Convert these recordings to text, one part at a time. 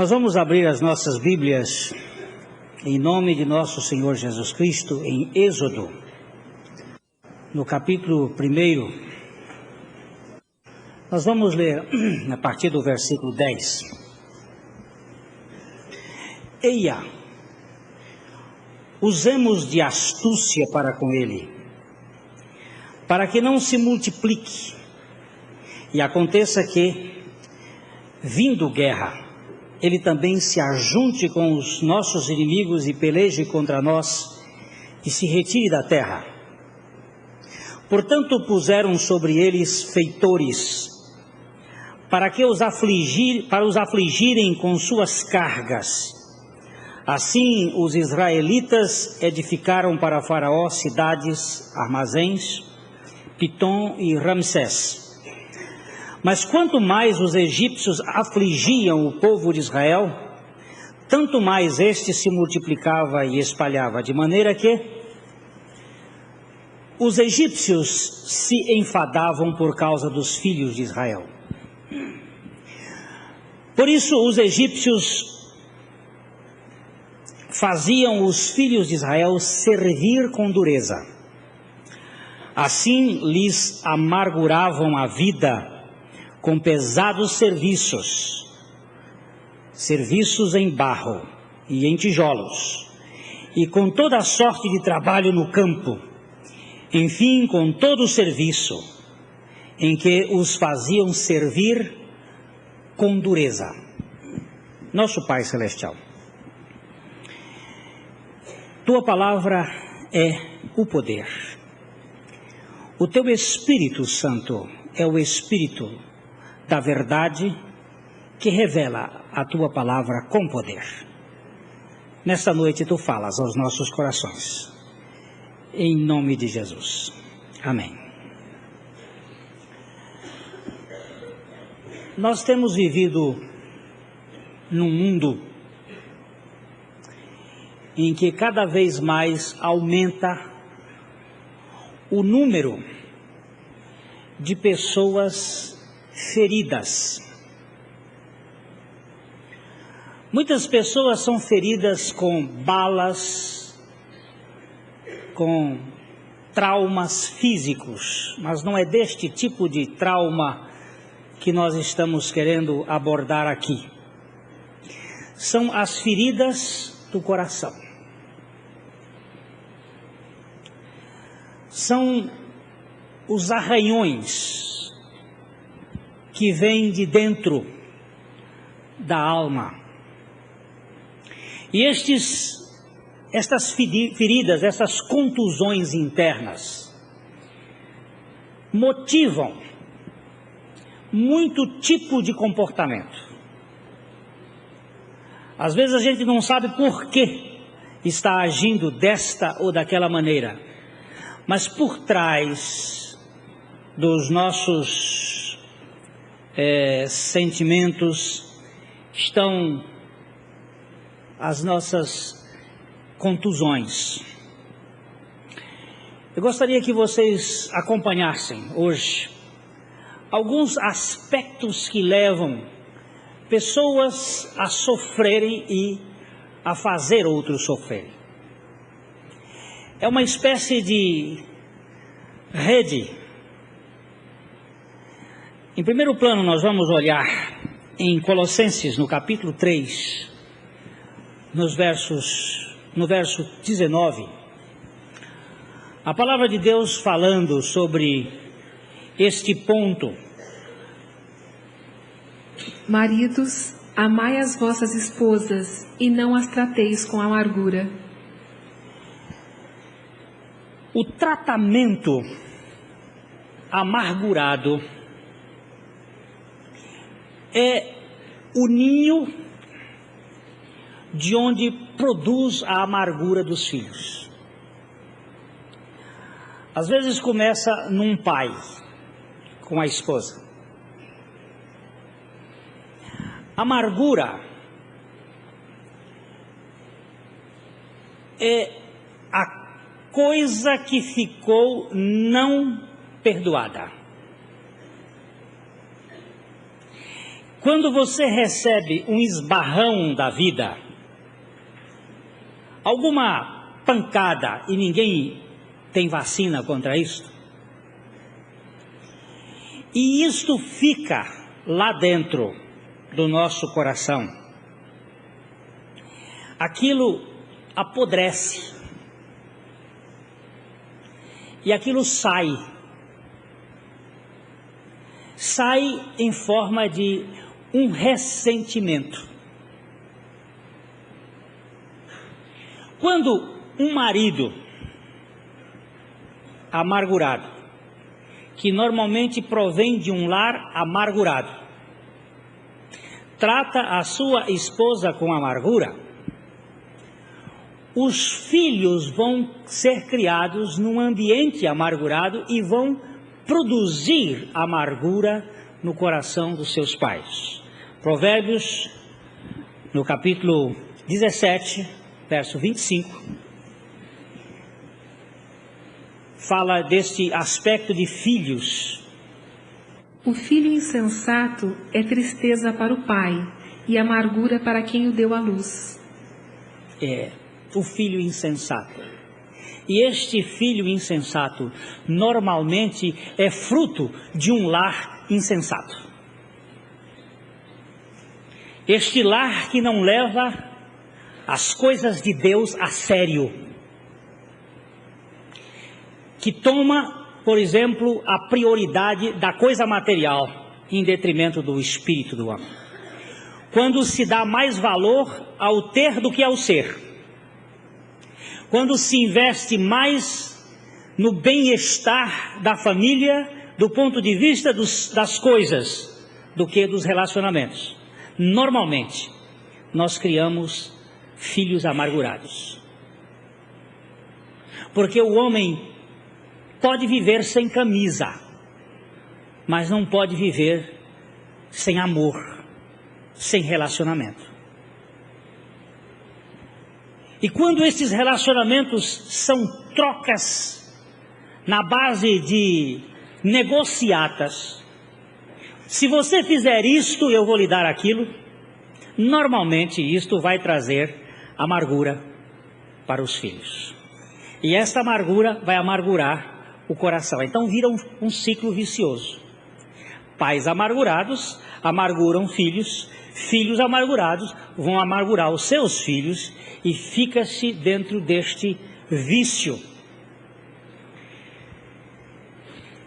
Nós vamos abrir as nossas Bíblias, em nome de nosso Senhor Jesus Cristo, em Êxodo, no capítulo 1. Nós vamos ler a partir do versículo 10. Eia, usemos de astúcia para com ele, para que não se multiplique, e aconteça que, vindo guerra, ele também se ajunte com os nossos inimigos e peleje contra nós e se retire da terra. Portanto, puseram sobre eles feitores, para os afligirem com suas cargas. Assim, os israelitas edificaram para Faraó cidades, armazéns, Pitom e Ramsés. Mas quanto mais os egípcios afligiam o povo de Israel, tanto mais este se multiplicava e espalhava, de maneira que os egípcios se enfadavam por causa dos filhos de Israel. Por isso os egípcios faziam os filhos de Israel servir com dureza. Assim lhes amarguravam a vida com pesados serviços em barro e em tijolos, e com toda a sorte de trabalho no campo, enfim, com todo o serviço em que os faziam servir com dureza. Nosso Pai Celestial, Tua palavra é o poder. O Teu Espírito Santo é o Espírito da verdade que revela a Tua palavra com poder. Nesta noite Tu falas aos nossos corações. Em nome de Jesus. Amém. Nós temos vivido num mundo em que cada vez mais aumenta o número de pessoas feridas. Muitas pessoas são feridas com balas, com traumas físicos, mas não é deste tipo de trauma que nós estamos querendo abordar aqui. São as feridas do coração. São os arranhões que vêm de dentro da alma. E estas feridas, essas contusões internas, motivam muito tipo de comportamento. Às vezes a gente não sabe por que está agindo desta ou daquela maneira, mas por trás dos nossos sentimentos estão as nossas contusões. Eu gostaria que vocês acompanhassem hoje alguns aspectos que levam pessoas a sofrerem e a fazer outros sofrerem. É uma espécie de rede. Em primeiro plano, nós vamos olhar em Colossenses, no capítulo 3, no verso 19, a palavra de Deus falando sobre este ponto. Maridos, amai as vossas esposas e não as trateis com amargura. O tratamento amargurado é o ninho de onde produz a amargura dos filhos. Às vezes começa num pai com a esposa. Amargura é a coisa que ficou não perdoada. Quando você recebe um esbarrão da vida, alguma pancada, e ninguém tem vacina contra isso, e isto fica lá dentro do nosso coração, aquilo apodrece, e aquilo sai em forma de um ressentimento. Quando um marido amargurado, que normalmente provém de um lar amargurado, trata a sua esposa com amargura, os filhos vão ser criados num ambiente amargurado e vão produzir amargura no coração dos seus pais. Provérbios, no capítulo 17, verso 25, fala deste aspecto de filhos. O filho insensato é tristeza para o pai e amargura para quem o deu à luz. O filho insensato. E este filho insensato normalmente é fruto de um lar insensato. Este lar que não leva as coisas de Deus a sério. Que toma, por exemplo, a prioridade da coisa material em detrimento do espírito do homem. Quando se dá mais valor ao ter do que ao ser. Quando se investe mais no bem-estar da família, do ponto de vista das coisas, do que dos relacionamentos. Normalmente, nós criamos filhos amargurados. Porque o homem pode viver sem camisa, mas não pode viver sem amor, sem relacionamento. E quando esses relacionamentos são trocas na base de negociatas, se você fizer isto, eu vou lhe dar aquilo, normalmente isto vai trazer amargura para os filhos. E esta amargura vai amargurar o coração. Então vira um ciclo vicioso. Pais amargurados amarguram filhos, filhos amargurados vão amargurar os seus filhos, e fica-se dentro deste vício.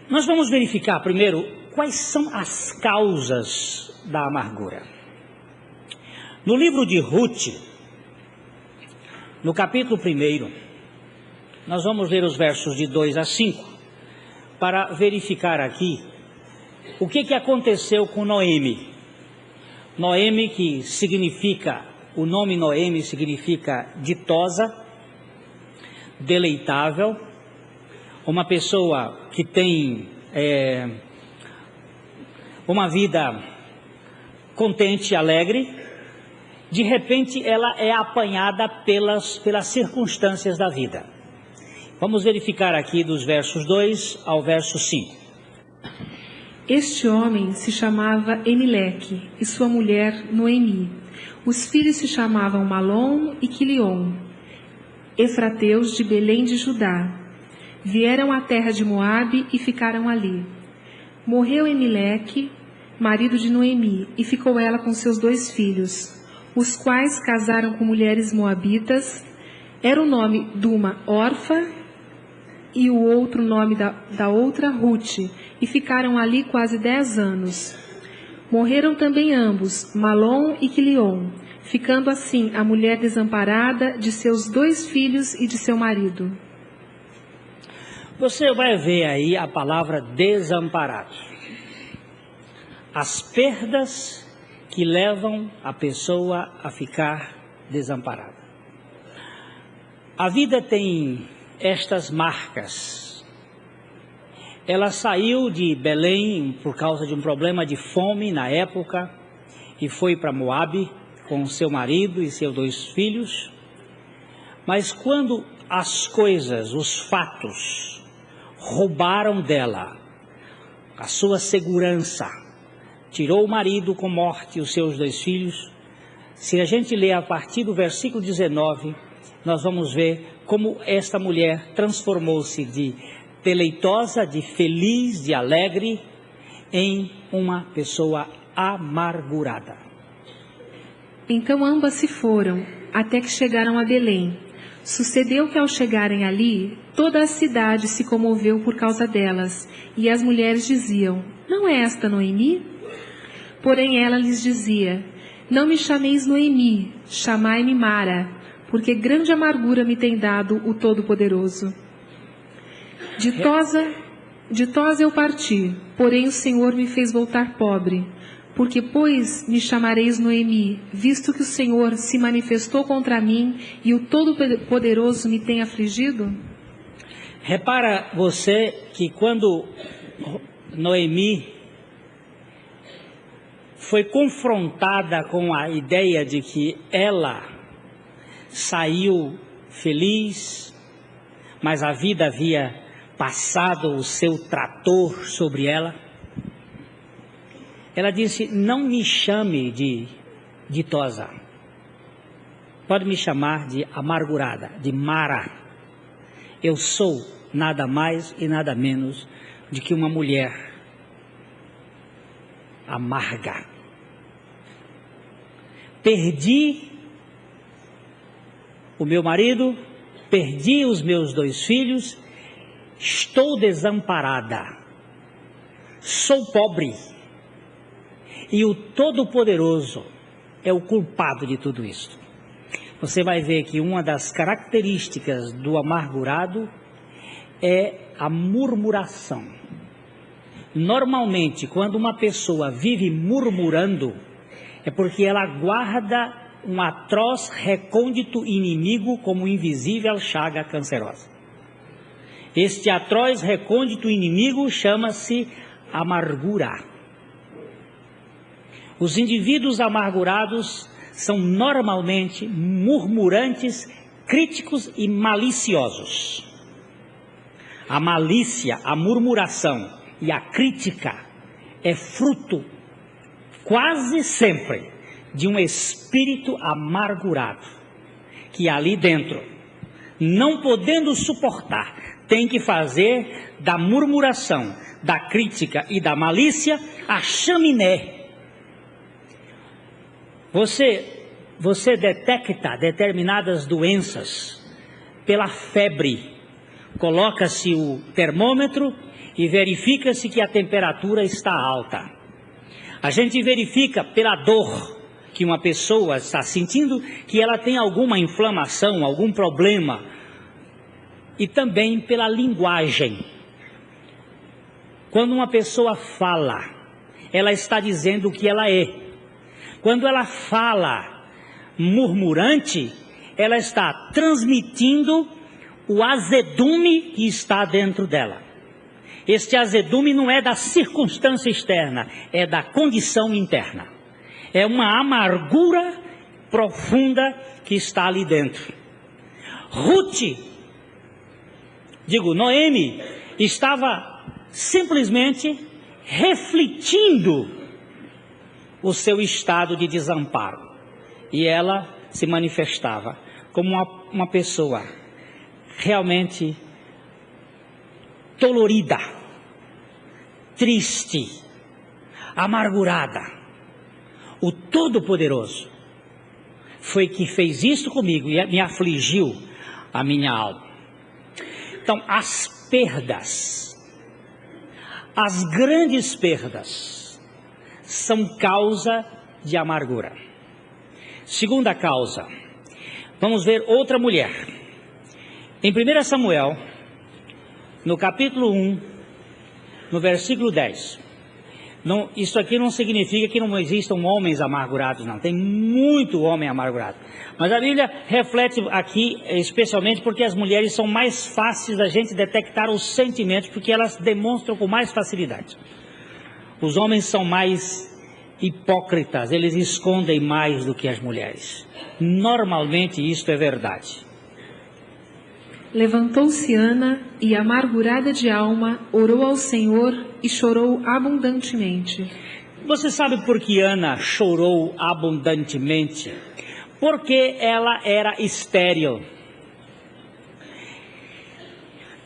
Nós vamos verificar primeiro quais são as causas da amargura. No livro de Ruth, no capítulo 1, nós vamos ler os versos de 2 a 5, para verificar aqui o que aconteceu com Noemi. Noemi, que significa, o nome Noemi significa ditosa, deleitável, uma pessoa que tem uma vida contente, alegre. De repente ela é apanhada pelas circunstâncias da vida. Vamos verificar aqui dos versos 2 ao verso 5. Este homem se chamava Elimelec e sua mulher Noemi. Os filhos se chamavam Malom e Quilion, efrateus de Belém de Judá. Vieram à terra de Moabe e ficaram ali. Morreu Elimelec, marido de Noemi, e ficou ela com seus 2 filhos, os quais casaram com mulheres moabitas. Era o nome de uma Orfa e o outro nome da outra Ruth, e ficaram ali quase 10 anos. Morreram também ambos, Malom e Quilion, ficando assim a mulher desamparada de seus 2 filhos e de seu marido. Você vai ver aí a palavra desamparado. As perdas que levam a pessoa a ficar desamparada. A vida tem estas marcas. Ela saiu de Belém por causa de um problema de fome na época e foi para Moabe com seu marido e seus 2 filhos. Mas quando as coisas, os fatos, roubaram dela a sua segurança tirou o marido com morte e os seus 2 filhos. Se a gente ler a partir do versículo 19, nós vamos ver como esta mulher transformou-se de deleitosa, de feliz, de alegre, em uma pessoa amargurada. Então ambas se foram, até que chegaram a Belém. Sucedeu que ao chegarem ali, toda a cidade se comoveu por causa delas, e as mulheres diziam: não é esta Noemi? Porém ela lhes dizia: não me chameis Noemi, chamai-me Mara, porque grande amargura me tem dado o Todo-Poderoso. Ditosa eu parti, porém o Senhor me fez voltar pobre. Porque, pois, me chamareis Noemi, visto que o Senhor se manifestou contra mim e o Todo-Poderoso me tem afligido? Repara você que quando Noemi foi confrontada com a ideia de que ela saiu feliz, mas a vida havia passado o seu trator sobre ela, ela disse: não me chame de ditosa, pode me chamar de amargurada, de Mara. Eu sou nada mais e nada menos do que uma mulher amarga. Perdi o meu marido, perdi os meus 2 filhos, estou desamparada, sou pobre. E o Todo-Poderoso é o culpado de tudo isso. Você vai ver que uma das características do amargurado é a murmuração. Normalmente, quando uma pessoa vive murmurando, é porque ela guarda um atroz recôndito inimigo como invisível chaga cancerosa. Este atroz recôndito inimigo chama-se amargura. Os indivíduos amargurados são normalmente murmurantes, críticos e maliciosos. A malícia, a murmuração e a crítica é fruto, quase sempre, de um espírito amargurado, que ali dentro, não podendo suportar, tem que fazer da murmuração, da crítica e da malícia a chaminé. Você detecta determinadas doenças pela febre. Coloca-se o termômetro e verifica-se que a temperatura está alta. A gente verifica pela dor que uma pessoa está sentindo, que ela tem alguma inflamação, algum problema. E também pela linguagem. Quando uma pessoa fala, ela está dizendo o que ela é. Quando ela fala murmurante, ela está transmitindo o azedume que está dentro dela. Este azedume não é da circunstância externa, é da condição interna. É uma amargura profunda que está ali dentro. Noemi estava simplesmente refletindo o seu estado de desamparo. E ela se manifestava como uma pessoa realmente dolorida, triste, amargurada. O Todo-Poderoso foi que fez isso comigo e me afligiu a minha alma. Então, as perdas, as grandes perdas, são causa de amargura. Segunda causa, vamos ver outra mulher. Em 1 Samuel, no capítulo 1, no versículo 10. Não, isso aqui não significa que não existam homens amargurados, não. Tem muito homem amargurado. Mas a Bíblia reflete aqui, especialmente porque as mulheres são mais fáceis da gente detectar os sentimentos, porque elas demonstram com mais facilidade. Os homens são mais hipócritas, eles escondem mais do que as mulheres. Normalmente isto é verdade. Levantou-se Ana e, amargurada de alma, orou ao Senhor e chorou abundantemente. Você sabe por que Ana chorou abundantemente? Porque ela era estéril.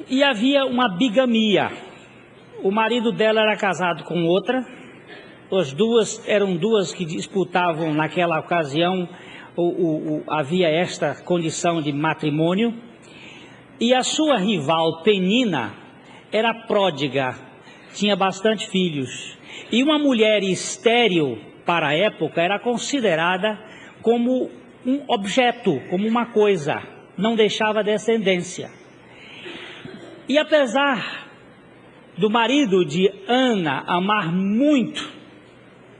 E havia uma bigamia. O marido dela era casado com outra. As duas eram duas que disputavam naquela ocasião. Havia esta condição de matrimônio. E a sua rival Penina era pródiga, tinha bastante filhos. E uma mulher estéril para a época era considerada como um objeto, como uma coisa, não deixava descendência. E apesar do marido de Ana amar muito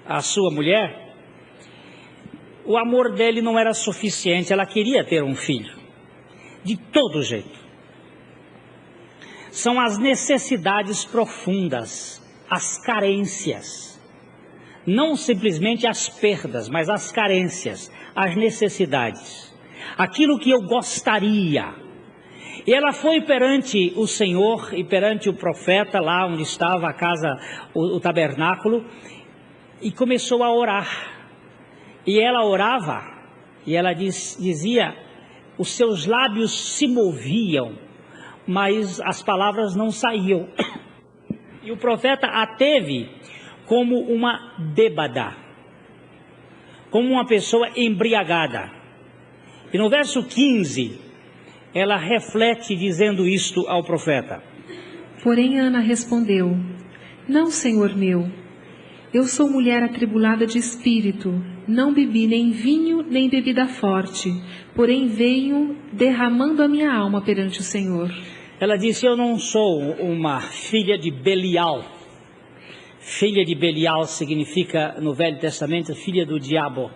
a sua mulher, o amor dele não era suficiente, ela queria ter um filho, de todo jeito. São as necessidades profundas, as carências, não simplesmente as perdas, mas as carências, as necessidades, aquilo que eu gostaria. E ela foi perante o Senhor e perante o profeta, lá onde estava a casa, o tabernáculo, e começou a orar. E ela orava, e ela dizia, os seus lábios se moviam, mas as palavras não saíam. E o profeta a teve como uma bêbada, como uma pessoa embriagada. E no verso 15, ela reflete dizendo isto ao profeta. Porém Ana respondeu, não, Senhor meu, eu sou mulher atribulada de espírito, não bebi nem vinho nem bebida forte, porém venho derramando a minha alma perante o Senhor. Ela disse, eu não sou uma filha de Belial. Filha de Belial significa, no Velho Testamento, filha do diabo,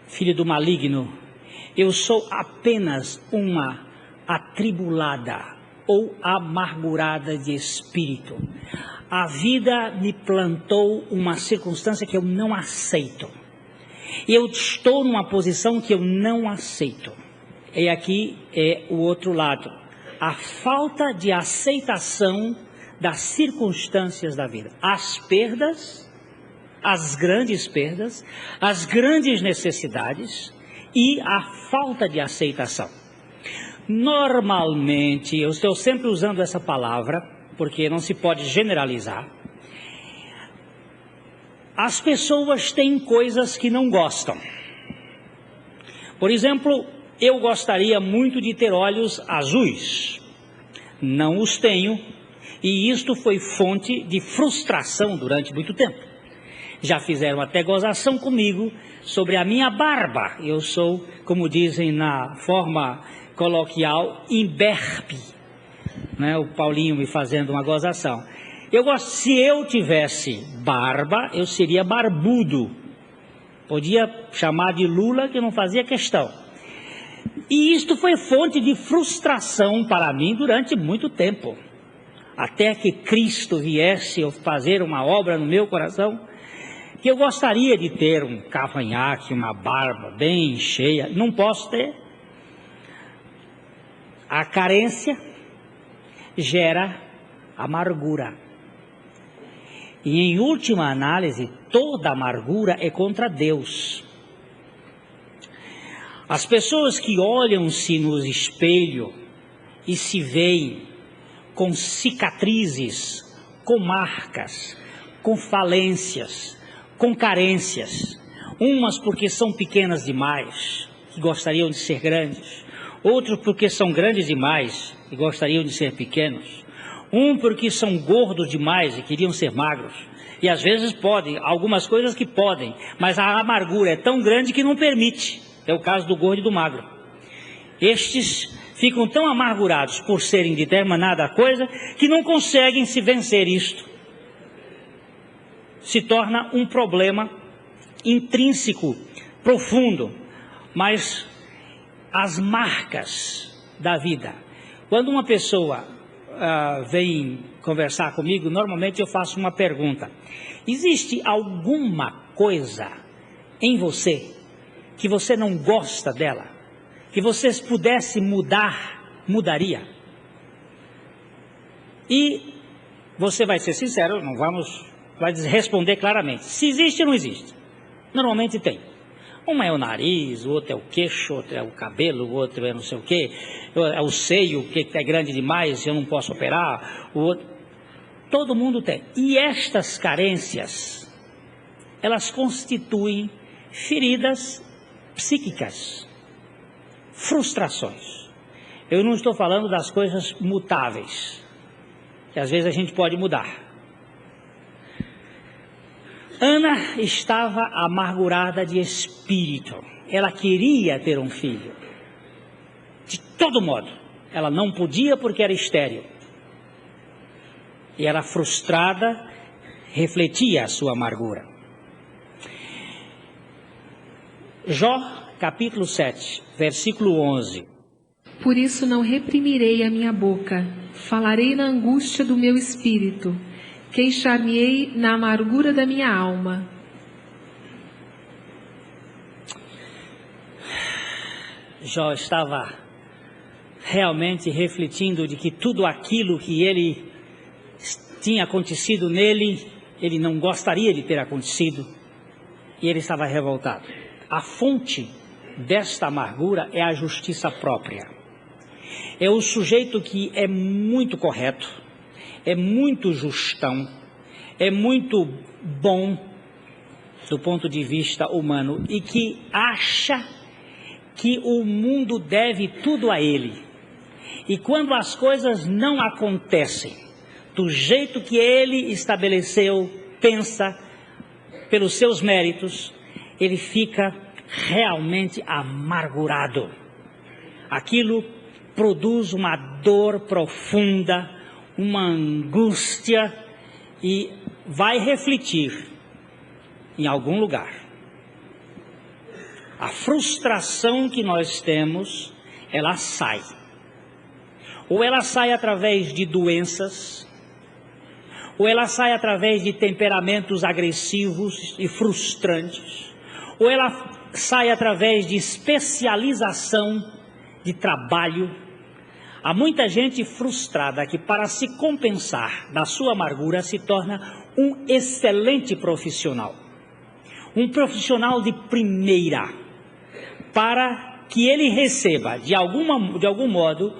filha do maligno. Eu sou apenas uma atribulada ou amargurada de espírito. A vida me plantou uma circunstância que eu não aceito. Eu estou numa posição que eu não aceito. E aqui é o outro lado. A falta de aceitação das circunstâncias da vida. As perdas, as grandes necessidades e a falta de aceitação. Normalmente, eu estou sempre usando essa palavra, porque não se pode generalizar. As pessoas têm coisas que não gostam. Por exemplo, eu gostaria muito de ter olhos azuis. Não os tenho, e isto foi fonte de frustração durante muito tempo. Já fizeram até gozação comigo sobre a minha barba. Eu sou, como dizem na forma coloquial, imberbe. Né? O Paulinho me fazendo uma gozação. Se eu tivesse barba, eu seria barbudo. Podia chamar de Lula, que não fazia questão. E isto foi fonte de frustração para mim durante muito tempo. Até que Cristo viesse fazer uma obra no meu coração, que eu gostaria de ter um cavanhaque, uma barba bem cheia. Não posso ter. A carência gera amargura. E em última análise, toda amargura é contra Deus. As pessoas que olham-se no espelho e se veem com cicatrizes, com marcas, com falências, com carências, umas porque são pequenas demais, que gostariam de ser grandes, outros porque são grandes demais e gostariam de ser pequenos, porque são gordos demais e queriam ser magros, e às vezes podem, algumas coisas que podem, mas a amargura é tão grande que não permite. É o caso do gordo e do magro. Estes ficam tão amargurados por serem de determinada coisa que não conseguem se vencer isto. Se torna um problema intrínseco, profundo, mas as marcas da vida. Quando uma pessoa vem conversar comigo, normalmente eu faço uma pergunta. Existe alguma coisa em você que você não gosta dela? Que você pudesse mudar, mudaria? E você vai ser sincero, não vamos vai responder claramente. Se existe ou não existe. Normalmente tem. Uma é o nariz, o outro é o queixo, o outro é o cabelo, o outro é não sei o quê, é o seio, que é grande demais, eu não posso operar, o outro. Todo mundo tem. E estas carências, elas constituem feridas psíquicas, frustrações. Eu não estou falando das coisas mutáveis, que às vezes a gente pode mudar. Ana estava amargurada de espírito. Ela queria ter um filho. De todo modo, ela não podia porque era estéril. E ela, frustrada, refletia a sua amargura. Jó, capítulo 7, versículo 11. Por isso não reprimirei a minha boca, falarei na angústia do meu espírito, queixar-me-ei na amargura da minha alma. Jó estava realmente refletindo de que tudo aquilo que ele tinha acontecido nele, ele não gostaria de ter acontecido, e ele estava revoltado. A fonte desta amargura é a justiça própria. É o sujeito que é muito correto, é muito justão, é muito bom do ponto de vista humano e que acha que o mundo deve tudo a ele. E quando as coisas não acontecem do jeito que ele estabeleceu, pensa, pelos seus méritos, ele fica realmente amargurado. Aquilo produz uma dor profunda, uma angústia e vai refletir em algum lugar. A frustração que nós temos, ela sai. Ou ela sai através de doenças, ou ela sai através de temperamentos agressivos e frustrantes, ou ela sai através de especialização de trabalho. Há muita gente frustrada que, para se compensar da sua amargura, se torna um excelente profissional. Um profissional de primeira, para que ele receba, de algum modo,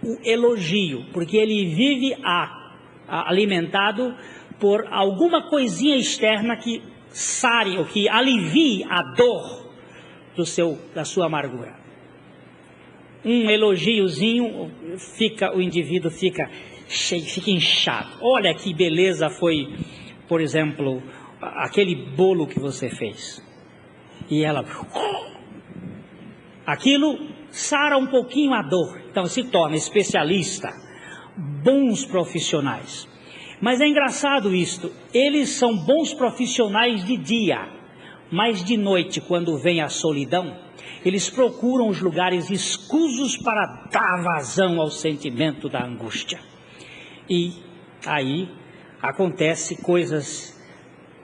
o elogio, porque ele vive alimentado por alguma coisinha externa que sare ou que alivie a dor da sua amargura. Um elogiozinho, o indivíduo fica cheio, fica inchado. Olha que beleza foi, por exemplo, aquele bolo que você fez. E ela... Aquilo sara um pouquinho a dor. Então se torna especialista, bons profissionais. Mas é engraçado isto, eles são bons profissionais de dia, mas de noite, quando vem a solidão, eles procuram os lugares escusos para dar vazão ao sentimento da angústia. E aí acontece coisas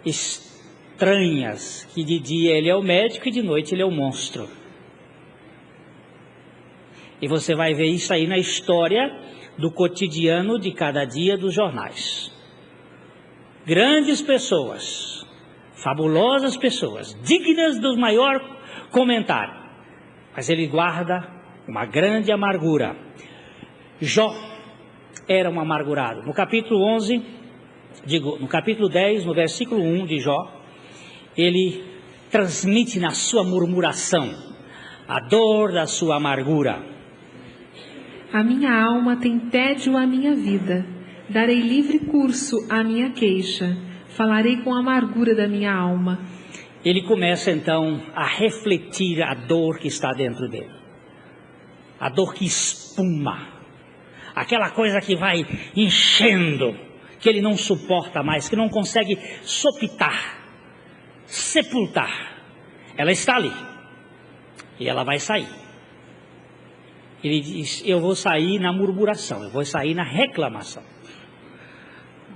estranhas, que de dia ele é o médico e de noite ele é o monstro. E você vai ver isso aí na história do cotidiano de cada dia dos jornais. Grandes pessoas, fabulosas pessoas, dignas do maior comentário, mas ele guarda uma grande amargura. Jó era um amargurado. No capítulo 10, no versículo 1 de Jó, ele transmite na sua murmuração a dor da sua amargura. A minha alma tem tédio à minha vida, darei livre curso à minha queixa, falarei com a amargura da minha alma. Ele começa então a refletir a dor que está dentro dele, a dor que espuma, aquela coisa que vai enchendo, que ele não suporta mais, que não consegue sopitar, sepultar. Ela está ali e ela vai sair. Ele diz, eu vou sair na murmuração, eu vou sair na reclamação.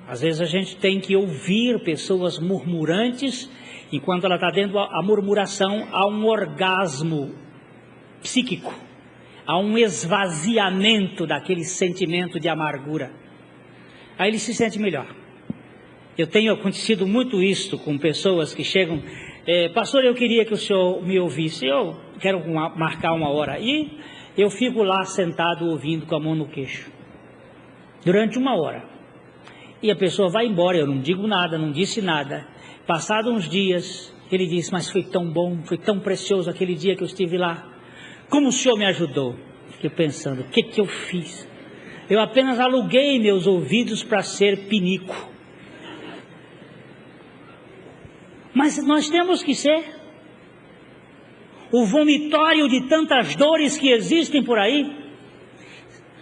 Às vezes a gente tem que ouvir pessoas murmurantes, enquanto ela está dentro da murmuração, há um orgasmo psíquico, há um esvaziamento daquele sentimento de amargura. Aí ele se sente melhor. Eu tenho acontecido muito isto com pessoas que chegam, pastor, eu queria que o senhor me ouvisse, eu quero marcar uma hora, e eu fico lá sentado ouvindo com a mão no queixo, durante uma hora, e a pessoa vai embora, eu não digo nada, não disse nada. Passados uns dias, ele disse, mas foi tão bom, foi tão precioso aquele dia que eu estive lá, como o senhor me ajudou. Fiquei pensando, o que eu fiz? Eu apenas aluguei meus ouvidos para ser pinico. Mas nós temos que ser o vomitório de tantas dores que existem por aí.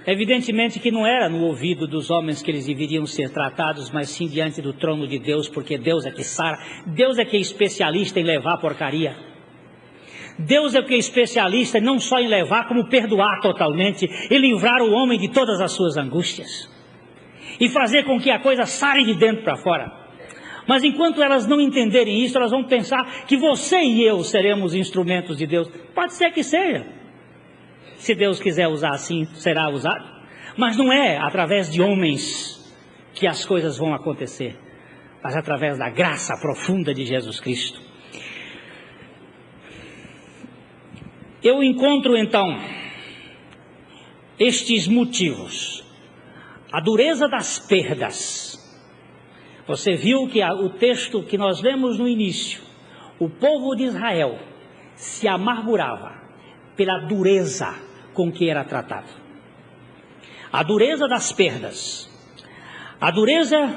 Evidentemente que não era no ouvido dos homens que eles deveriam ser tratados, mas sim diante do trono de Deus, porque Deus é que sara, Deus é que é especialista em levar porcaria. Deus é que é especialista não só em levar, como perdoar totalmente e livrar o homem de todas as suas angústias. E fazer com que a coisa sare de dentro para fora. Mas enquanto elas não entenderem isso, elas vão pensar que você e eu seremos instrumentos de Deus. Pode ser que seja. Se Deus quiser usar assim, será usado. Mas não é através de homens que as coisas vão acontecer, mas através da graça profunda de Jesus Cristo. Eu encontro então estes motivos. A dureza das perdas. Você viu que o texto que nós lemos no início, o povo de Israel se amargurava pela dureza com que era tratado. A dureza das perdas, a dureza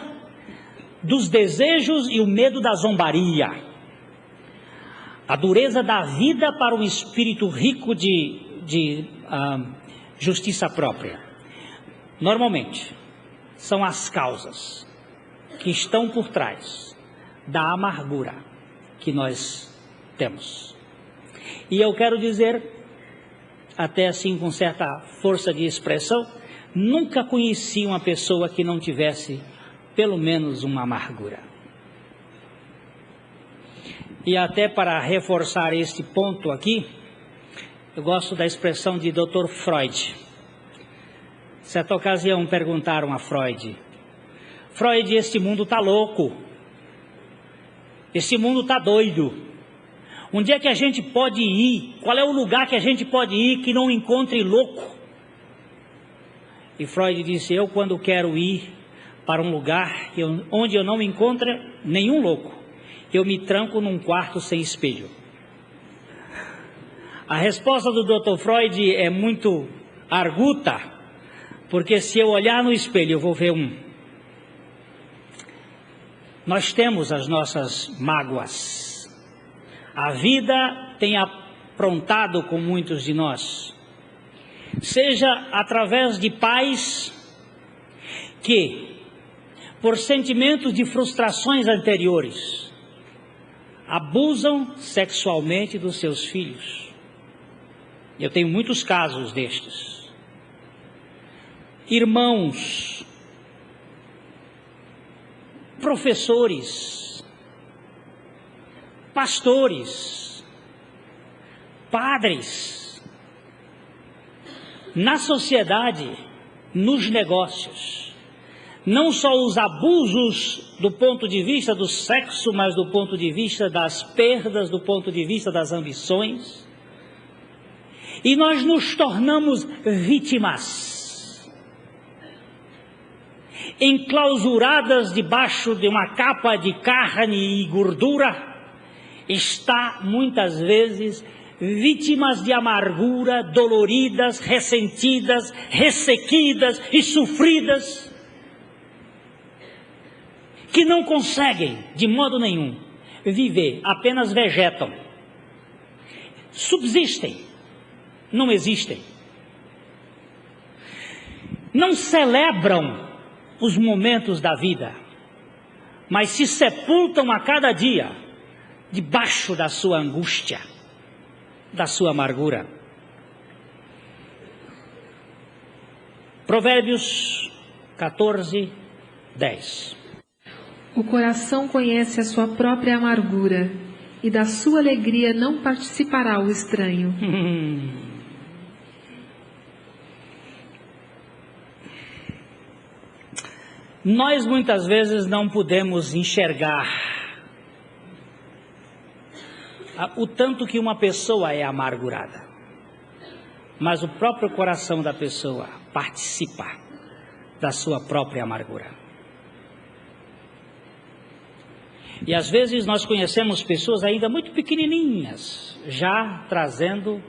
dos desejos e o medo da zombaria, a dureza da vida para um espírito rico de justiça própria. Normalmente, são as causas que estão por trás da amargura que nós temos. E eu quero dizer, até assim com certa força de expressão, nunca conheci uma pessoa que não tivesse pelo menos uma amargura. E até para reforçar este ponto aqui, eu gosto da expressão de Dr. Freud. Certa ocasião perguntaram a Freud, este mundo está louco, esse mundo está doido, onde é que a gente pode ir, qual é o lugar que a gente pode ir que não encontre louco? E Freud disse, eu quando quero ir para um lugar onde eu não encontro nenhum louco, eu me tranco num quarto sem espelho. A resposta do Dr. Freud é muito arguta, porque se eu olhar no espelho eu vou ver Nós temos as nossas mágoas. A vida tem aprontado com muitos de nós. Seja através de pais que, por sentimentos de frustrações anteriores, abusam sexualmente dos seus filhos. Eu tenho muitos casos destes. Irmãos, professores, pastores, padres, na sociedade, nos negócios, não só os abusos do ponto de vista do sexo, mas do ponto de vista das perdas, do ponto de vista das ambições, e nós nos tornamos vítimas, enclausuradas debaixo de uma capa de carne e gordura, está muitas vezes vítimas de amargura, doloridas, ressentidas, ressequidas e sofridas, que não conseguem de modo nenhum viver, apenas vegetam, subsistem, não existem, não celebram os momentos da vida, mas se sepultam a cada dia debaixo da sua angústia, da sua amargura. Provérbios 14, 10. O coração conhece a sua própria amargura, e da sua alegria não participará o estranho. Nós muitas vezes não podemos enxergar o tanto que uma pessoa é amargurada, mas o próprio coração da pessoa participa da sua própria amargura. E às vezes nós conhecemos pessoas ainda muito pequenininhas, já trazendo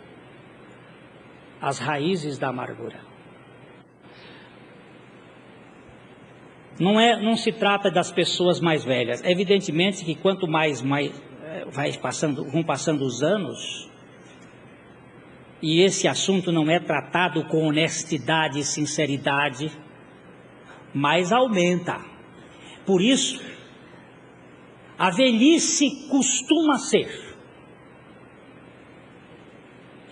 as raízes da amargura. Não se trata das pessoas mais velhas. Evidentemente que quanto mais vão passando os anos, e esse assunto não é tratado com honestidade e sinceridade, mais aumenta. Por isso, a velhice costuma ser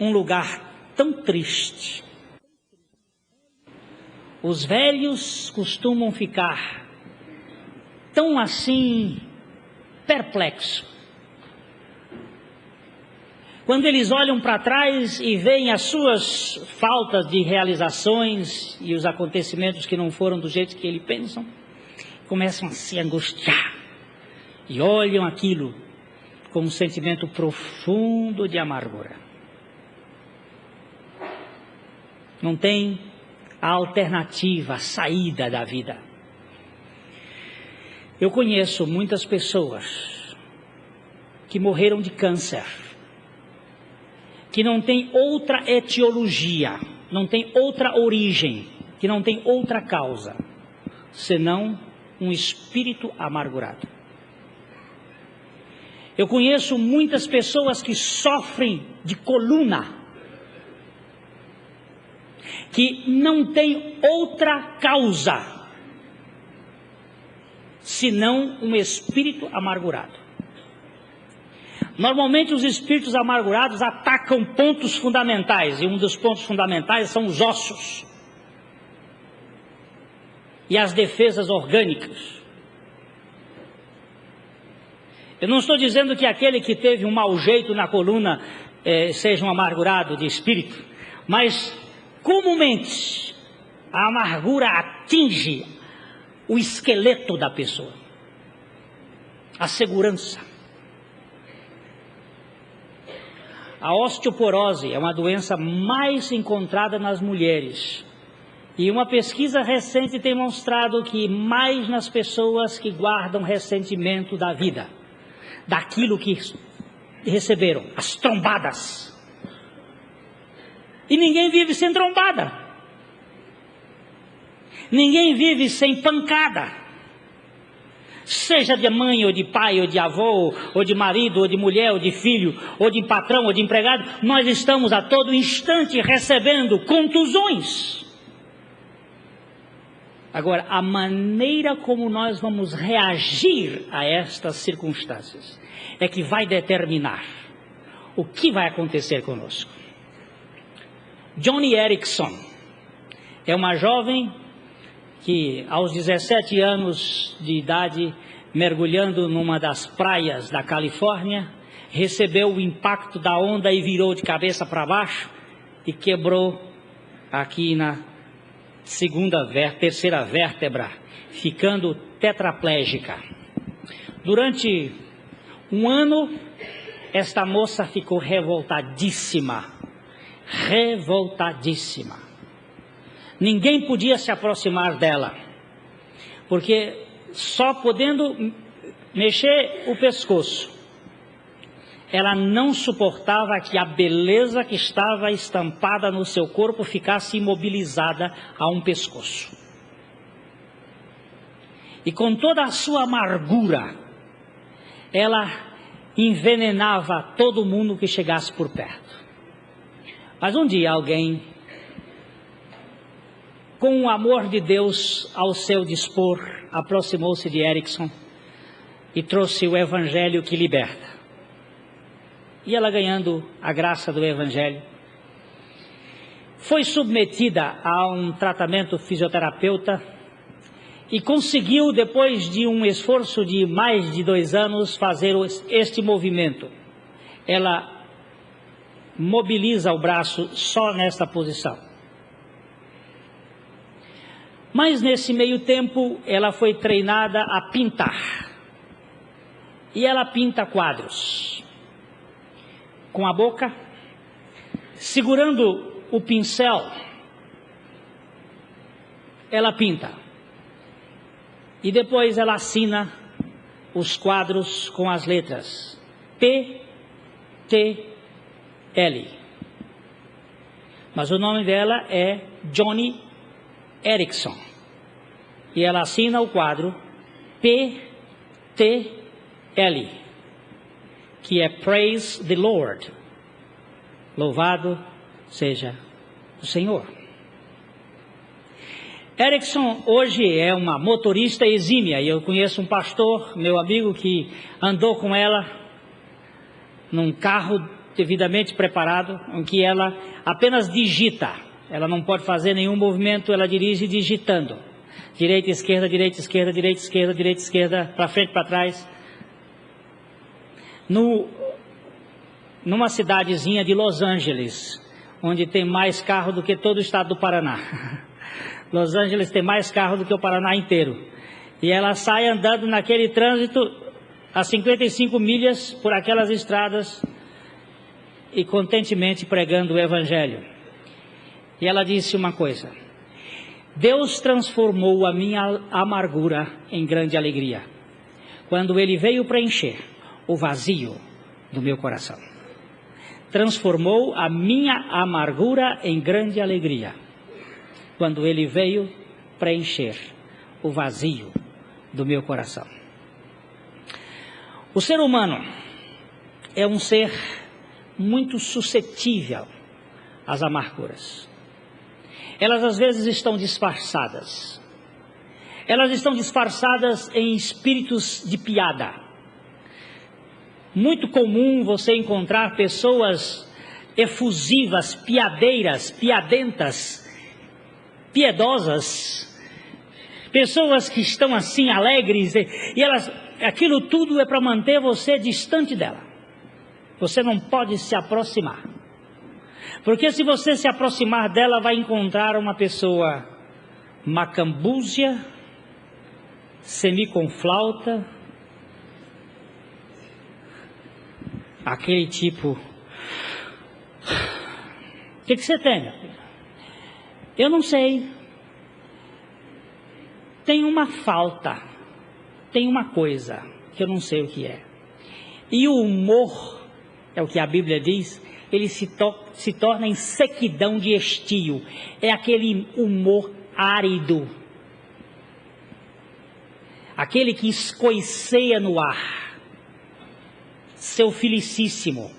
um lugar tão triste. Os velhos costumam ficar tão assim perplexos. Quando eles olham para trás e veem as suas faltas de realizações e os acontecimentos que não foram do jeito que eles pensam, começam a se angustiar e olham aquilo com um sentimento profundo de amargura. Não tem a alternativa, a saída da vida. Eu conheço muitas pessoas que morreram de câncer, que não tem outra etiologia, não tem outra origem, que não tem outra causa, senão um espírito amargurado. Eu conheço muitas pessoas que sofrem de coluna, que não tem outra causa, senão um espírito amargurado. Normalmente os espíritos amargurados atacam pontos fundamentais, e um dos pontos fundamentais são os ossos e as defesas orgânicas. Eu não estou dizendo que aquele que teve um mau jeito na coluna seja um amargurado de espírito, mas comumente a amargura atinge o esqueleto da pessoa, a segurança. A osteoporose é uma doença mais encontrada nas mulheres. E uma pesquisa recente tem mostrado que mais nas pessoas que guardam ressentimento da vida, daquilo que receberam, as trombadas. E ninguém vive sem trombada. Ninguém vive sem pancada. Seja de mãe, ou de pai, ou de avô, ou de marido, ou de mulher, ou de filho, ou de patrão, ou de empregado, nós estamos a todo instante recebendo contusões. Agora, a maneira como nós vamos reagir a estas circunstâncias é que vai determinar o que vai acontecer conosco. Joni Eareckson é uma jovem que aos 17 anos de idade, mergulhando numa das praias da Califórnia, recebeu o impacto da onda e virou de cabeça para baixo e quebrou aqui na terceira vértebra, ficando tetraplégica. Durante um ano, esta moça ficou revoltadíssima. Ninguém podia se aproximar dela, porque só podendo mexer o pescoço, ela não suportava que a beleza que estava estampada no seu corpo ficasse imobilizada a um pescoço. E com toda a sua amargura, ela envenenava todo mundo que chegasse por perto. Mas um dia alguém, com o amor de Deus ao seu dispor, aproximou-se de Eareckson e trouxe o Evangelho que liberta. E ela, ganhando a graça do Evangelho, foi submetida a um tratamento fisioterapeuta e conseguiu, depois de um esforço de mais de 2 anos, fazer este movimento. Ela mobiliza o braço só nesta posição. Mas nesse meio tempo, ela foi treinada a pintar. E ela pinta quadros. Com a boca, segurando o pincel, ela pinta. E depois ela assina os quadros com as letras P.T.L. Mas o nome dela é Joni Eareckson. E ela assina o quadro P.T.L., que é Praise the Lord. Louvado seja o Senhor. Eareckson hoje é uma motorista exímia, e eu conheço um pastor, meu amigo, que andou com ela num carro devidamente preparado, em que ela apenas digita. Ela não pode fazer nenhum movimento, ela dirige digitando. Direita, esquerda, direita, esquerda, direita, esquerda, direita, esquerda, para frente, para trás. Numa cidadezinha de Los Angeles, onde tem mais carro do que todo o estado do Paraná. Los Angeles tem mais carro do que o Paraná inteiro. E ela sai andando naquele trânsito a 55 milhas por aquelas estradas e contentemente pregando o Evangelho. E ela disse uma coisa: Deus transformou a minha amargura em grande alegria, quando Ele veio preencher o vazio do meu coração. Transformou a minha amargura em grande alegria, quando Ele veio preencher o vazio do meu coração. O ser humano é um ser muito suscetível às amarguras. Elas às vezes estão disfarçadas. Elas estão disfarçadas em espíritos de piada. Muito comum você encontrar pessoas efusivas, piadeiras, piadentas, piedosas, pessoas que estão assim alegres, e elas, aquilo tudo é para manter você distante dela. Você não pode se aproximar, porque se você se aproximar dela, vai encontrar uma pessoa macambúzia, semiconflauta, aquele tipo. O que você tem? Eu não sei. Tem uma falta, tem uma coisa que eu não sei o que é. E o humor, é o que a Bíblia diz, ele se torna em sequidão de estio. É aquele humor árido, aquele que escoiceia no ar. Seu Felicíssimo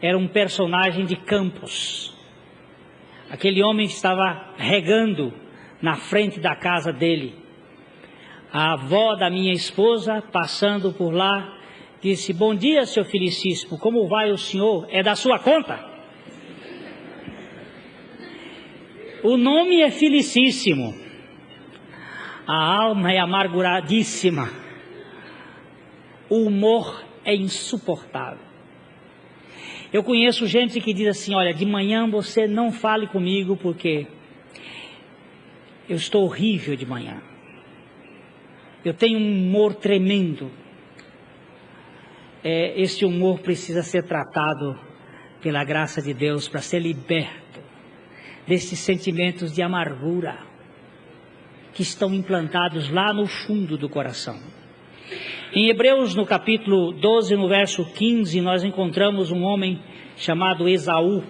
era um personagem de Campos. Aquele homem estava regando na frente da casa dele. A avó da minha esposa, passando por lá, disse: bom dia, seu Felicíssimo, como vai o senhor? É da sua conta? O nome é Felicíssimo, a alma é amarguradíssima, o humor é insuportável. Eu conheço gente que diz assim: olha, de manhã você não fale comigo porque eu estou horrível de manhã. Eu tenho um humor tremendo. Esse humor precisa ser tratado pela graça de Deus para ser liberto desses sentimentos de amargura que estão implantados lá no fundo do coração. Em Hebreus, no capítulo 12, no verso 15, nós encontramos um homem chamado Esaú.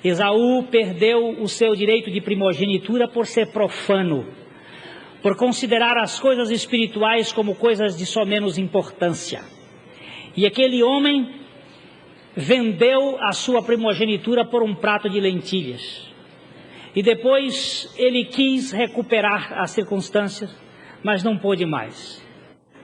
Esaú perdeu o seu direito de primogenitura por ser profano, por considerar as coisas espirituais como coisas de só menos importância. E aquele homem vendeu a sua primogenitura por um prato de lentilhas. E depois ele quis recuperar as circunstâncias, mas não pôde mais.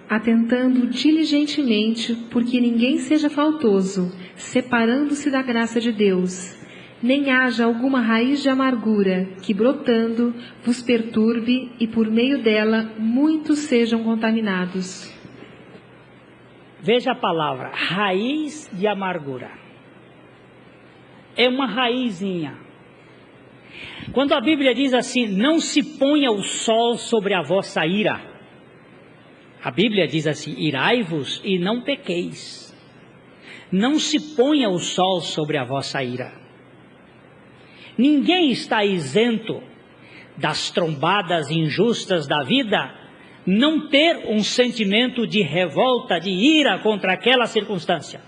Atentando diligentemente, porque ninguém seja faltoso, separando-se da graça de Deus, nem haja alguma raiz de amargura, que brotando vos perturbe, e por meio dela muitos sejam contaminados. Veja a palavra, raiz de amargura. É uma raizinha. Quando a Bíblia diz assim, não se ponha o sol sobre a vossa ira. A Bíblia diz assim, irai-vos e não pequeis. Não se ponha o sol sobre a vossa ira. Ninguém está isento das trombadas injustas da vida, não ter um sentimento de revolta, de ira contra aquela circunstância.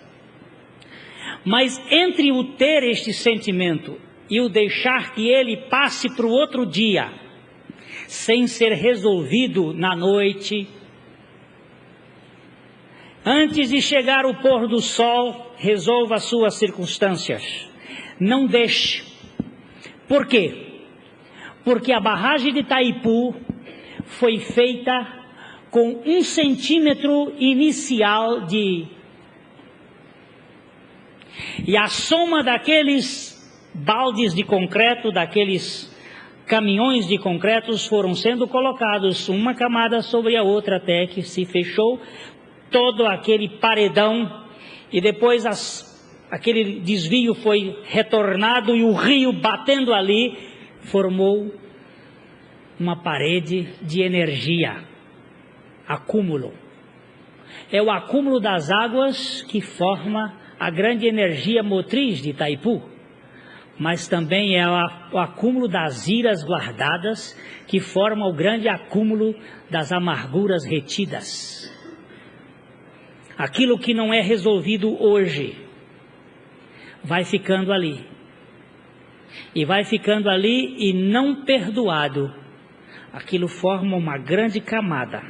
Mas entre o ter este sentimento e o deixar que ele passe para o outro dia, sem ser resolvido na noite, antes de chegar o pôr do sol, resolva as suas circunstâncias. Não deixe. Por quê? Porque a barragem de Itaipu foi feita com 1 centímetro inicial e a soma daqueles baldes de concreto, daqueles caminhões de concretos foram sendo colocados uma camada sobre a outra até que se fechou todo aquele paredão e depois aquele desvio foi retornado e o rio batendo ali formou uma parede de energia, acúmulo. É o acúmulo das águas que forma a grande energia motriz de Itaipu, mas também é o acúmulo das iras guardadas que forma o grande acúmulo das amarguras retidas. Aquilo que não é resolvido hoje vai ficando ali. E vai ficando ali e não perdoado. Aquilo forma uma grande camada.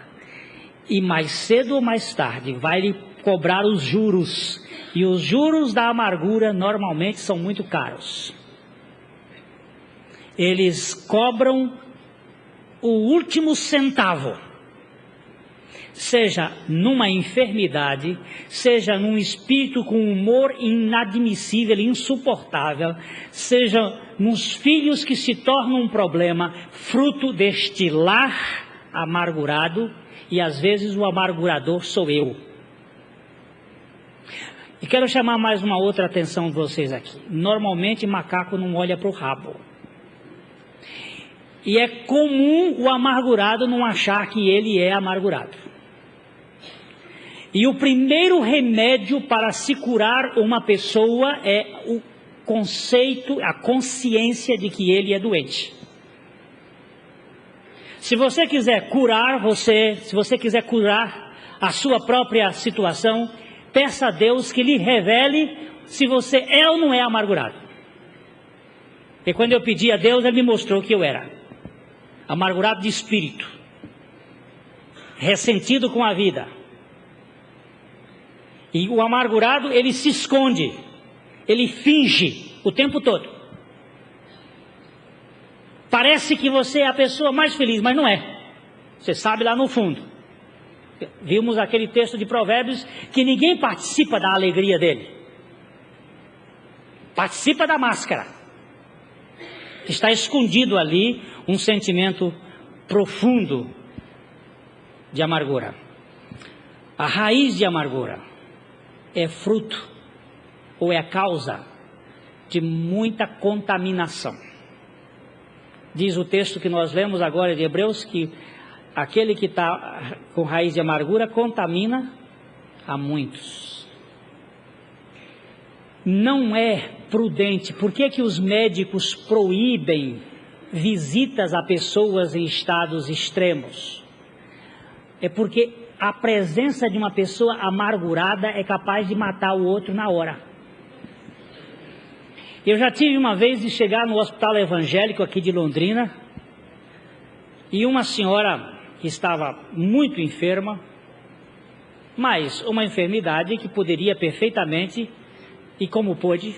E mais cedo ou mais tarde vai lhe cobrar os juros. E os juros da amargura normalmente são muito caros. Eles cobram o último centavo. Seja numa enfermidade, seja num espírito com humor inadmissível, insuportável, seja nos filhos que se tornam um problema, fruto deste lar amargurado, e às vezes o amargurador sou eu. E quero chamar mais uma outra atenção de vocês aqui. Normalmente macaco não olha para o rabo. E é comum o amargurado não achar que ele é amargurado. E o primeiro remédio para se curar uma pessoa é o conceito, a consciência de que ele é doente. Se você quiser curar se você quiser curar a sua própria situação, peça a Deus que lhe revele se você é ou não é amargurado. E quando eu pedi a Deus, Ele me mostrou que eu era amargurado de espírito, ressentido com a vida. E o amargurado, ele se esconde, ele finge o tempo todo. Parece que você é a pessoa mais feliz, mas não é. Você sabe lá no fundo. Vimos aquele texto de Provérbios que ninguém participa da alegria dele. Participa da máscara. Está escondido ali um sentimento profundo de amargura. A raiz de amargura é fruto ou é causa de muita contaminação. Diz o texto que nós lemos agora de Hebreus que aquele que está com raiz de amargura contamina a muitos. Não é prudente. Por que que os médicos proíbem visitas a pessoas em estados extremos? É porque a presença de uma pessoa amargurada é capaz de matar o outro na hora. Eu já tive uma vez de chegar no hospital evangélico aqui de Londrina e uma senhora que estava muito enferma, mas uma enfermidade que poderia perfeitamente, e como pôde,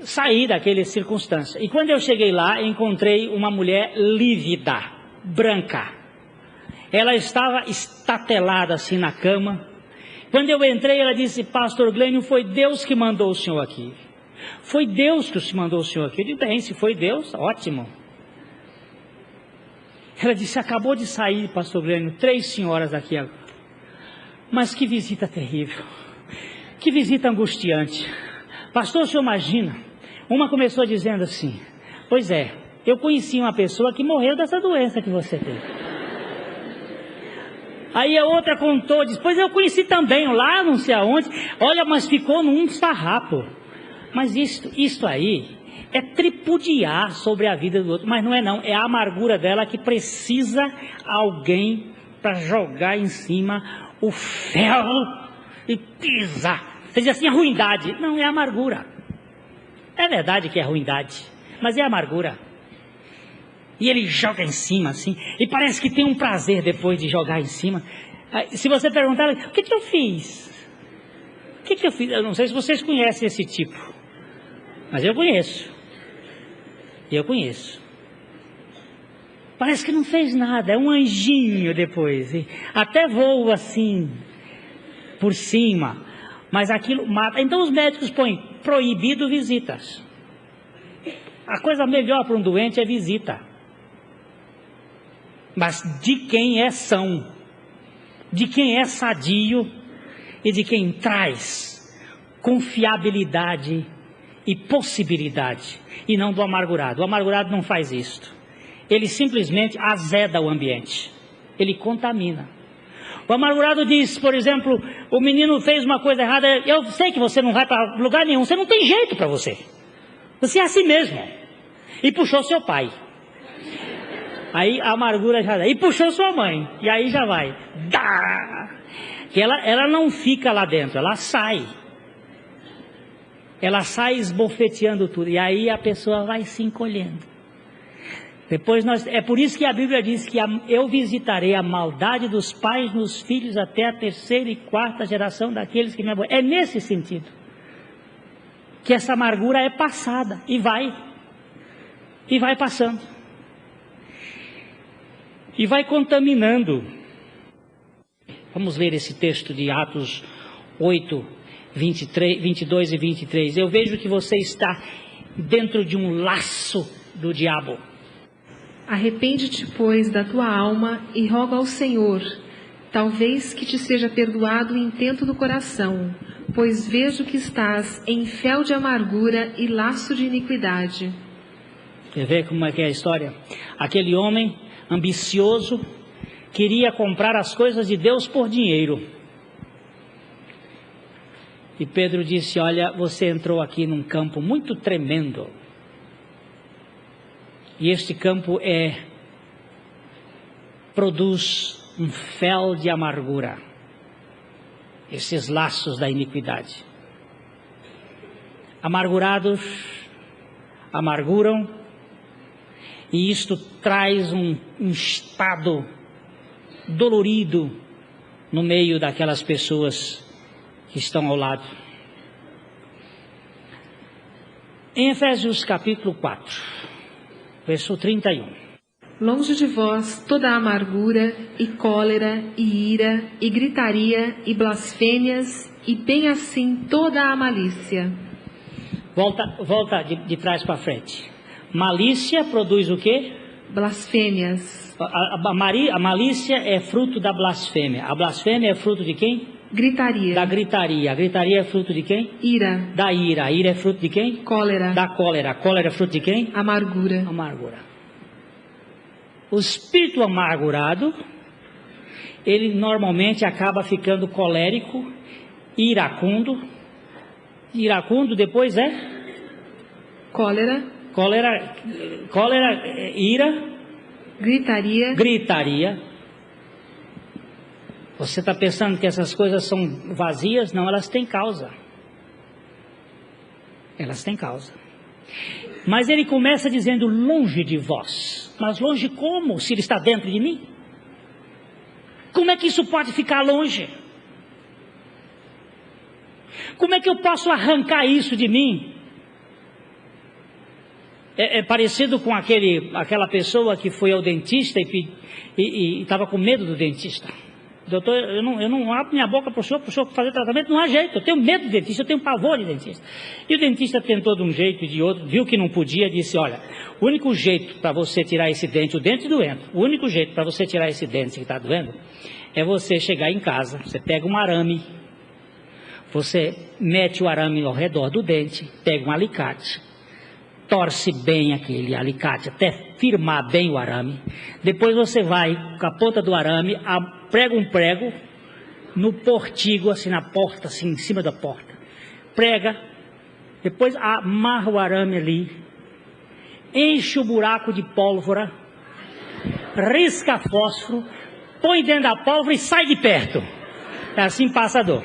sair daquela circunstância. E quando eu cheguei lá, encontrei uma mulher lívida, branca. Ela estava estatelada assim na cama. Quando eu entrei, ela disse: Pastor Glênio, foi Deus que mandou o senhor aqui. Foi Deus que mandou o senhor aqui. Eu disse: bem, se foi Deus, ótimo. Ela disse: acabou de sair, Pastor Glênio, 3 senhoras aqui agora. Mas que visita terrível. Que visita angustiante. Pastor, o senhor imagina Uma começou dizendo assim: pois é, eu conheci uma pessoa que morreu dessa doença que você teve. Aí a outra contou, disse: pois eu conheci também, lá não sei aonde, olha, mas ficou num farrapo. Mas isto aí é tripudiar sobre a vida do outro, mas não é não, é a amargura dela que precisa alguém para jogar em cima o ferro e pisar. Você diz assim, a ruindade. Não, é a amargura. É verdade que é ruindade, mas é a amargura. E ele joga em cima assim, e parece que tem um prazer depois de jogar em cima. Se você perguntar, o que eu fiz? O que eu fiz? Eu não sei se vocês conhecem esse tipo, mas eu conheço. Parece que não fez nada, é um anjinho depois. Até voa assim, por cima, mas aquilo mata. Então os médicos põem proibido visitas. A coisa melhor para um doente é visita. Mas de quem é são, de quem é sadio e de quem traz confiabilidade e possibilidade, e não do amargurado. O amargurado não faz isto. Ele simplesmente azeda o ambiente, ele contamina. O amargurado diz, por exemplo, o menino fez uma coisa errada, eu sei que você não vai para lugar nenhum, você não tem jeito para você. Você é assim mesmo. E puxou seu pai. Aí a amargura já dá. E puxou sua mãe. E aí já vai. Que ela não fica lá dentro, ela sai. Ela sai esbofeteando tudo. E aí a pessoa vai se encolhendo. Depois é por isso que a Bíblia diz que eu visitarei a maldade dos pais nos filhos até a 3ª e 4ª geração daqueles que me aborrecem. É nesse sentido que essa amargura é passada e vai passando e vai contaminando. Vamos ler esse texto de Atos 8, 22 e 23. Eu vejo que você está dentro de um laço do diabo. Arrepende-te, pois, da tua alma e roga ao Senhor, talvez que te seja perdoado o intento do coração, pois vejo que estás em fel de amargura e laço de iniquidade. Quer ver como é que é a história? Aquele homem ambicioso queria comprar as coisas de Deus por dinheiro. E Pedro disse: olha, você entrou aqui num campo muito tremendo. E este campo produz um fel de amargura. Esses laços da iniquidade. Amargurados amarguram, e isto traz um estado dolorido no meio daquelas pessoas que estão ao lado. Em Efésios capítulo 4, verso 31. Longe de vós toda a amargura, e cólera, e ira, e gritaria, e blasfêmias, e bem assim toda a malícia. Volta de trás para frente. Malícia produz o quê? Blasfêmias. A malícia é fruto da blasfêmia. A blasfêmia é fruto de quem? Gritaria. Da gritaria. A gritaria é fruto de quem? Ira. Da ira. A ira é fruto de quem? Cólera. Da cólera. A cólera é fruto de quem? Amargura. Amargura. O espírito amargurado, ele normalmente acaba ficando colérico, iracundo. Iracundo depois é? Cólera. Cólera, ira. Gritaria. Você está pensando que essas coisas são vazias? Não, elas têm causa. Elas têm causa. Mas ele começa dizendo: longe de vós. Mas longe como? Se ele está dentro de mim? Como é que isso pode ficar longe? Como é que eu posso arrancar isso de mim? É parecido com aquela pessoa que foi ao dentista e estava com medo do dentista. Doutor, eu não abro minha boca para o senhor fazer tratamento, não há jeito, eu tenho medo de dentista, eu tenho pavor de dentista. E o dentista tentou de um jeito e de outro, viu que não podia, disse: olha, o único jeito para você tirar esse dente, o dente doendo, o único jeito para você tirar esse dente que está doendo, é você chegar em casa, você pega um arame, você mete o arame ao redor do dente, pega um alicate, torce bem aquele alicate até firmar bem o arame. Depois você vai com a ponta do arame, prega um prego no portigo, assim na porta, assim em cima da porta. Prega, depois amarra o arame ali, enche o buraco de pólvora, risca fósforo, põe dentro da pólvora e sai de perto. Assim passa a dor.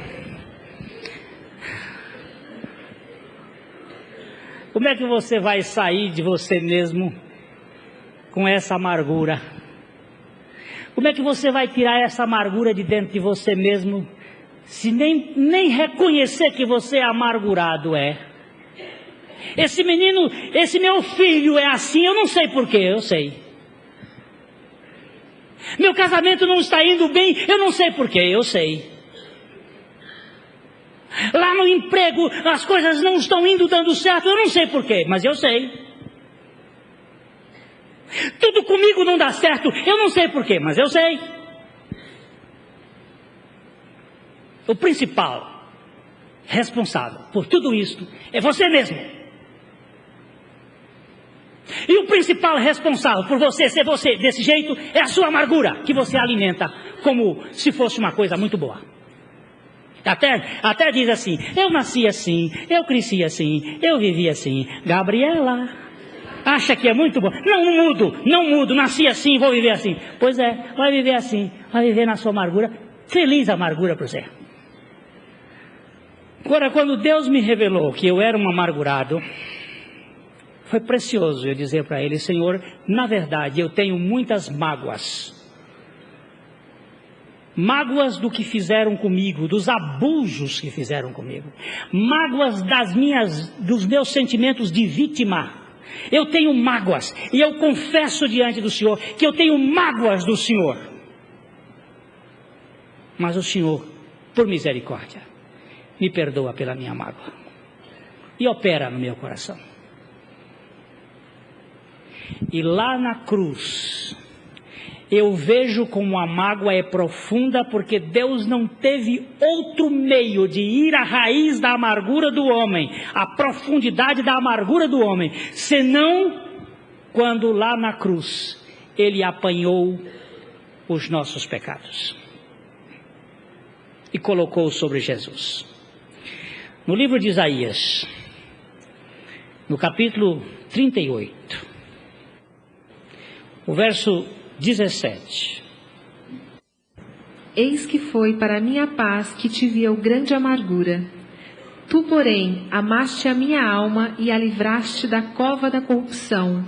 Como é que você vai sair de você mesmo com essa amargura? Como é que você vai tirar essa amargura de dentro de você mesmo, se nem reconhecer que você é amargurado é? Esse menino, esse meu filho é assim, eu não sei porquê, eu sei. Meu casamento não está indo bem, eu não sei porquê, eu sei. Lá no emprego as coisas não estão indo dando certo, eu não sei porquê, mas eu sei. Tudo comigo não dá certo, eu não sei porquê, mas eu sei. O principal responsável por tudo isso é você mesmo. E o principal responsável por você ser você desse jeito é a sua amargura, que você alimenta como se fosse uma coisa muito boa. Até diz assim, eu nasci assim, eu cresci assim, eu vivi assim. Gabriela, acha que é muito bom? Não mudo, nasci assim, vou viver assim. Pois é, vai viver assim, vai viver na sua amargura, feliz amargura para você. Agora, quando Deus me revelou que eu era um amargurado, foi precioso eu dizer para Ele, Senhor, na verdade eu tenho muitas mágoas. Mágoas do que fizeram comigo, dos abujos que fizeram comigo. Mágoas dos meus sentimentos de vítima. Eu tenho mágoas, e eu confesso diante do Senhor que eu tenho mágoas do Senhor. Mas o Senhor, por misericórdia, me perdoa pela minha mágoa e opera no meu coração. E lá na cruz, eu vejo como a mágoa é profunda, porque Deus não teve outro meio de ir à raiz da amargura do homem, à profundidade da amargura do homem, senão quando lá na cruz Ele apanhou os nossos pecados e colocou sobre Jesus. No livro de Isaías, no capítulo 38, o verso 17. Eis que foi para a minha paz que tive eu grande amargura. Tu, porém, amaste a minha alma e a livraste da cova da corrupção,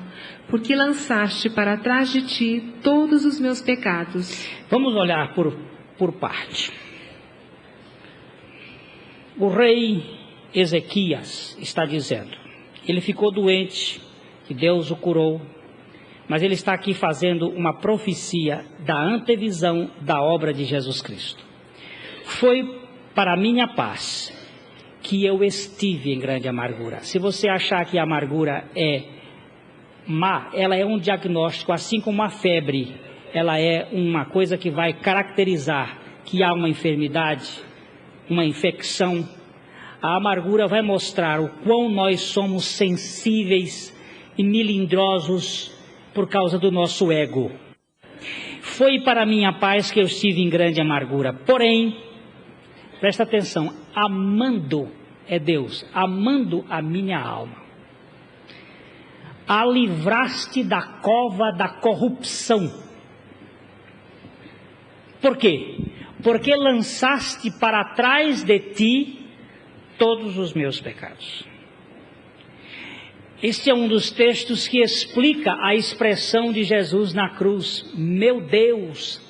porque lançaste para trás de ti todos os meus pecados. Vamos olhar por parte. O rei Ezequias está dizendo, ele ficou doente, que Deus o curou, mas ele está aqui fazendo uma profecia da antevisão da obra de Jesus Cristo. Foi para a minha paz que eu estive em grande amargura. Se você achar que a amargura é má, ela é um diagnóstico, assim como a febre, ela é uma coisa que vai caracterizar que há uma enfermidade, uma infecção. A amargura vai mostrar o quão nós somos sensíveis e melindrosos por causa do nosso ego. Foi para a minha paz que eu estive em grande amargura. Porém, presta atenção, amando é Deus, amando a minha alma. A livraste da cova da corrupção. Por quê? Porque lançaste para trás de ti todos os meus pecados. Este é um dos textos que explica a expressão de Jesus na cruz. Meu Deus,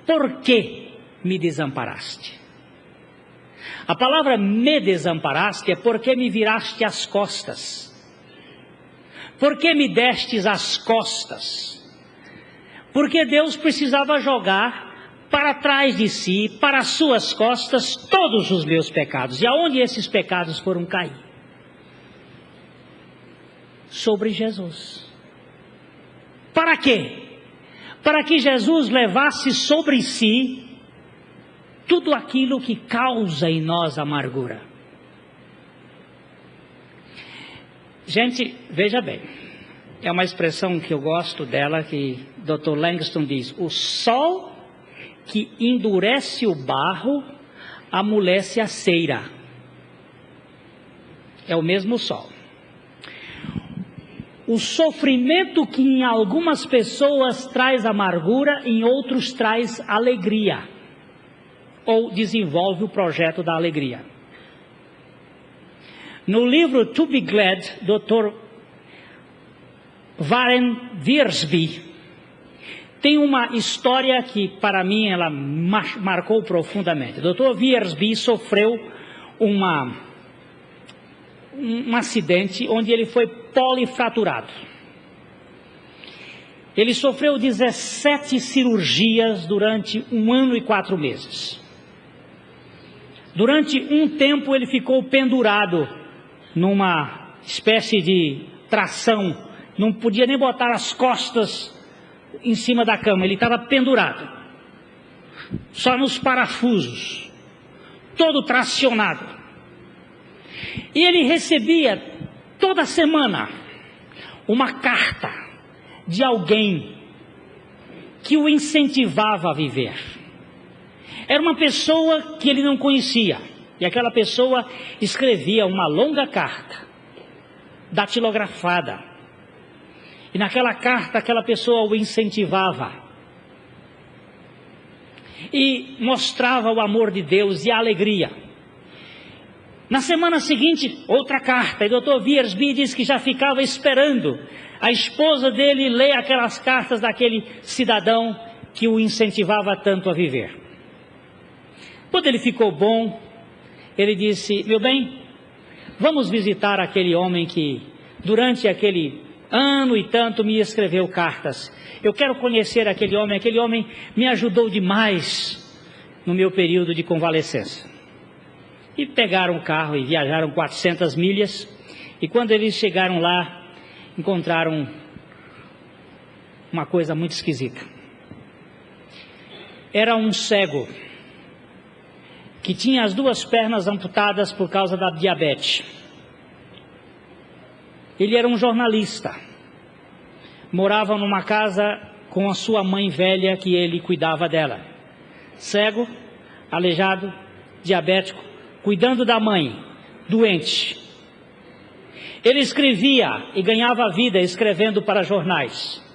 por que me desamparaste? A palavra me desamparaste é porque me viraste as costas. Por que me destes as costas? Porque Deus precisava jogar para trás de si, para as suas costas, todos os meus pecados. E aonde esses pecados foram cair? Sobre Jesus. Para quê? Para que Jesus levasse sobre si tudo aquilo que causa em nós amargura. Gente, veja bem, é uma expressão que eu gosto dela, que Dr. Langston diz: o sol que endurece o barro, amolece a cera. É o mesmo sol. O sofrimento que em algumas pessoas traz amargura, em outros traz alegria, ou desenvolve o projeto da alegria. No livro To Be Glad, Dr. Warren Wiersbe tem uma história que para mim ela marcou profundamente. Dr. Wiersbe sofreu um acidente onde ele foi polifraturado. Ele sofreu 17 cirurgias durante 1 ano e 4 meses. Durante um tempo ele ficou pendurado numa espécie de tração, não podia nem botar as costas em cima da cama, ele estava pendurado, só nos parafusos, todo tracionado. E ele recebia toda semana uma carta de alguém que o incentivava a viver. Era uma pessoa que ele não conhecia, e aquela pessoa escrevia uma longa carta, datilografada, e naquela carta aquela pessoa o incentivava, e mostrava o amor de Deus e a alegria. Na semana seguinte, outra carta, e o Dr. Wiersbe diz que já ficava esperando a esposa dele ler aquelas cartas daquele cidadão que o incentivava tanto a viver. Quando ele ficou bom, ele disse: meu bem, vamos visitar aquele homem que durante aquele ano e tanto me escreveu cartas. Eu quero conhecer aquele homem me ajudou demais no meu período de convalescença. E pegaram o carro e viajaram 400 milhas, e quando eles chegaram lá, encontraram uma coisa muito esquisita. Era um cego, que tinha as 2 pernas amputadas por causa da diabetes. Ele era um jornalista, morava numa casa com a sua mãe velha que ele cuidava dela. Cego, aleijado, diabético, cuidando da mãe, doente. Ele escrevia e ganhava vida escrevendo para jornais.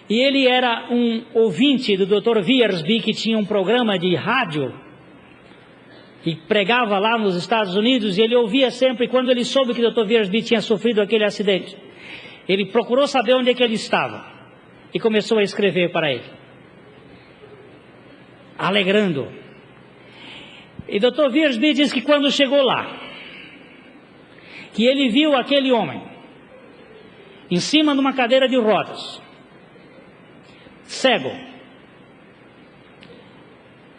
E ele era um ouvinte do Dr. Wiersbe, que tinha um programa de rádio e pregava lá nos Estados Unidos, e ele ouvia sempre. Quando ele soube que o Dr. Wiersbe tinha sofrido aquele acidente, ele procurou saber onde é que ele estava e começou a escrever para ele, alegrando. E Dr. Wiersbe diz que quando chegou lá, que ele viu aquele homem em cima de uma cadeira de rodas, cego,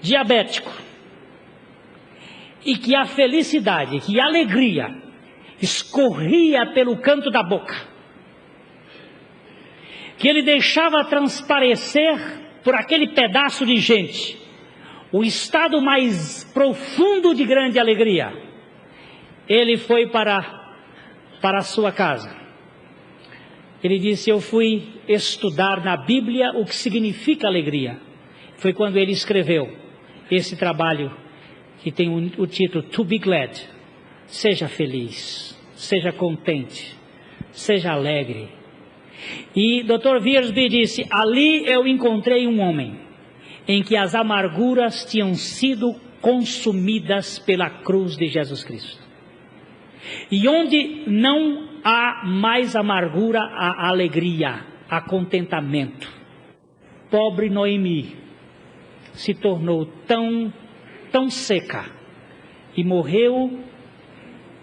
diabético, e que a felicidade, que a alegria escorria pelo canto da boca, que ele deixava transparecer por aquele pedaço de gente o estado mais profundo de grande alegria. Ele foi para a sua casa. Ele disse: eu fui estudar na Bíblia o que significa alegria. Foi quando ele escreveu esse trabalho que tem o título To Be Glad. Seja feliz, seja contente, seja alegre. E Dr. Wiersbe disse: ali eu encontrei um homem em que as amarguras tinham sido consumidas pela cruz de Jesus Cristo. E onde não há mais amargura, há alegria, há contentamento. Pobre Noemi se tornou tão seca e morreu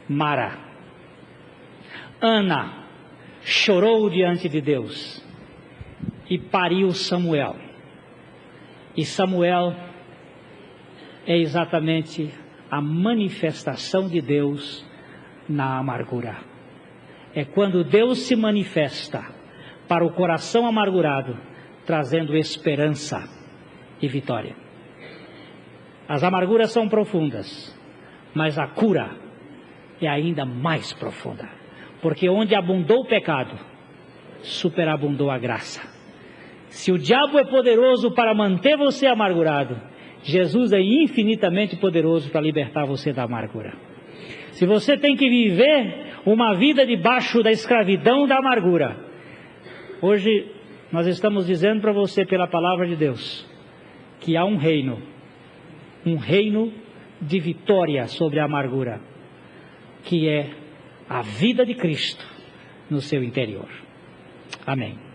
Mara. Ana chorou diante de Deus e pariu Samuel. E Samuel é exatamente a manifestação de Deus na amargura. É quando Deus se manifesta para o coração amargurado, trazendo esperança e vitória. As amarguras são profundas, mas a cura é ainda mais profunda. Porque onde abundou o pecado, superabundou a graça. Se o diabo é poderoso para manter você amargurado, Jesus é infinitamente poderoso para libertar você da amargura. Se você tem que viver uma vida debaixo da escravidão da amargura, hoje nós estamos dizendo para você pela palavra de Deus, que há um reino de vitória sobre a amargura, que é a vida de Cristo no seu interior. Amém.